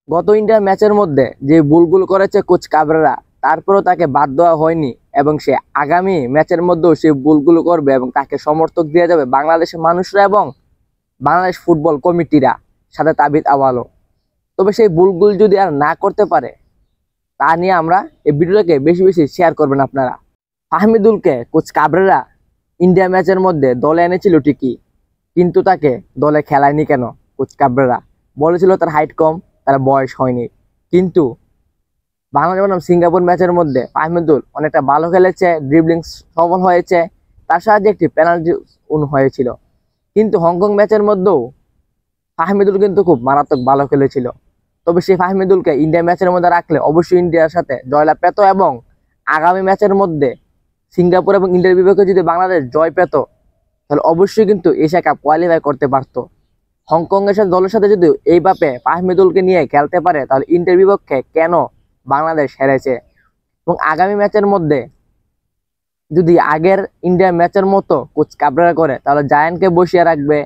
গত ইন্ডিয়া ম্যাচের মধ্যে যে ভুলগুলো করেছে কোচ কাবরেরা, তারপরেও তাকে বাদ দেওয়া হয়নি এবং সে আগামী ম্যাচের মধ্যেও সে ভুলগুলো করবে এবং তাকে সমর্থক দিয়ে যাবে বাংলাদেশের মানুষরা এবং বাংলাদেশ ফুটবল কমিটিরা, সাথে তাবিদ আওয়ালও। তবে সেই ভুলগুলো যদি আর না করতে পারে, তা নিয়ে আমরা এই ভিডিওটাকে বেশি বেশি শেয়ার করবেন আপনারা। ফাহমিদুলকে কোচ কাবরেরা ইন্ডিয়া ম্যাচের মধ্যে দলে এনেছিল ঠিকই, কিন্তু তাকে দলে খেলায়নি কেন? কোচ কাবরেরা বলেছিল তার হাইট কম, তার বয়স হয়নি। কিন্তু বাংলাদেশ বনাম সিঙ্গাপুর ম্যাচের মধ্যে ফাহমিদুল অনেকটা ভালো খেলেছে, ড্রিবলিং সফল হয়েছে, তার সাহায্যে একটি পেনাল্টি হয়েছিল। কিন্তু হংকং ম্যাচের মধ্যেও ফাহমিদুল কিন্তু খুব মারাত্মক ভালো খেলেছিল। তবে সেই ফাহমিদুলকে ইন্ডিয়া ম্যাচের মধ্যে রাখলে অবশ্যই ইন্ডিয়ার সাথে জয়লাভ পেত এবং আগামী ম্যাচের মধ্যে সিঙ্গাপুর এবং ইন্ডিয়ার বিপক্ষে যদি বাংলাদেশ জয় পেত, তাহলে অবশ্যই কিন্তু এশিয়া কাপ কোয়ালিফাই করতে পারত। হংকং এর সাথে দলের সাথে যদি এইভাবে ফাহমিদুলকে নিয়ে খেলতে পারে, তাহলে ইন্ডিয়ার বিপক্ষে কেন বাংলাদেশ হেরেছে। এবং আগামী ম্যাচের মধ্যে যদি আগের ইন্ডিয়া ম্যাচের মতো কোচ কাবরেরা করে, তাহলে জায়ানকে বসিয়ে রাখবে,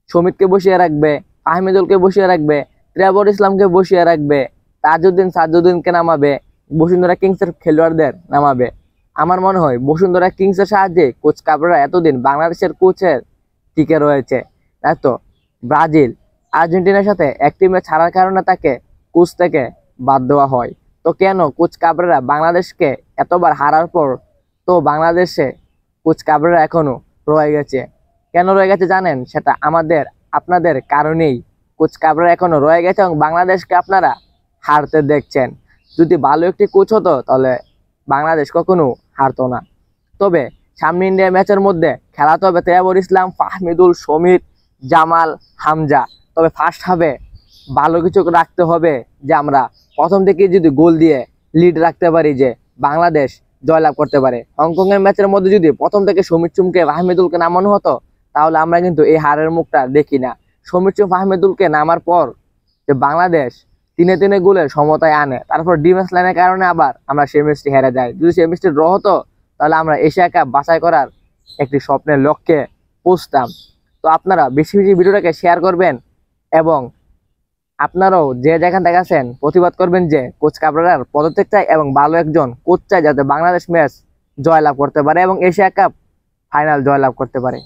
সমিতকে বসিয়ে রাখবে, ফাহমিদুলকে বসিয়ে রাখবে, ট্রেভর ইসলামকে বসিয়ে রাখবে, তাজউদ্দিন সাজউদ্দিনকে নামাবে, বসুন্ধরা কিংসের খেলোয়াড়দের নামাবে। আমার মনে হয় বসুন্ধরা কিংসের সাহায্যে কোচ কাবরেরা এতদিন বাংলাদেশের কোচের টিকে রয়েছে। তাই তো ব্রাজিল, আর্জেন্টিনার সাথে এক টিমে ছাড়ার কারণে তাকে কোচ থেকে বাদ দেওয়া হয়। তো কেন কোচ কাবরেরা বাংলাদেশকে এতবার হারার পর তো বাংলাদেশে কোচ কাবরেরা এখনো রয়ে গেছে? কেন রয়ে গেছে জানেন? সেটা আপনাদের কারণেই কোচ কাবরেরা এখনো রয়ে গেছে এবং বাংলাদেশকে আপনারা হারতে দেখছেন। যদি ভালো একটি কোচ হতো, তাহলে বাংলাদেশ কখনো হারতো না। তবে সামনে ইন্ডিয়া ম্যাচের মধ্যে খেলাতে হবে ট্রেভর ইসলাম, ফাহমিদুল, সমিত, জামাল, হামজা। তবে ফার্স্ট হাফে ভালো কিছু রাখতে হবে, যে আমরা প্রথম থেকে যদি গোল দিয়ে লিড রাখতে পারি, যে বাংলাদেশ জয়লাভ করতে পারে। হংকং এর ম্যাচের মধ্যে যদি প্রথম থেকে সমিত চুমকে ফাহমিদুলকে নামানো হতো, তাহলে আমরা কিন্তু এই হারের মুখটা দেখি না। সমিত চুম ফাহমিদুলকে নামার পর যে বাংলাদেশ তিনে তিনে গোলের সমতায় আনে, তারপর ডিফেন্স লাইনের কারণে আবার আমরা সেই ম্যাচটি হেরে যাই। যদি সেই ম্যাচটি ড্র হতো, তাহলে আমরা এশিয়া কাপ বাছাই করার একটি স্বপ্নের লক্ষ্যে পৌঁছতাম। তো আপনারা বেশি বেশি ভিডিওটাকে শেয়ার করবেন এবং আপনারাও যে যেখান থেকে আছেন প্রতিবাদ করবেন যে কোচ কাবরেরার পদত্যাগ চাই এবং ভালো একজন কোচ চাই, যাতে বাংলাদেশ ম্যাচ জয়লাভ করতে পারে এবং এশিয়া কাপ ফাইনাল জয়লাভ করতে পারে।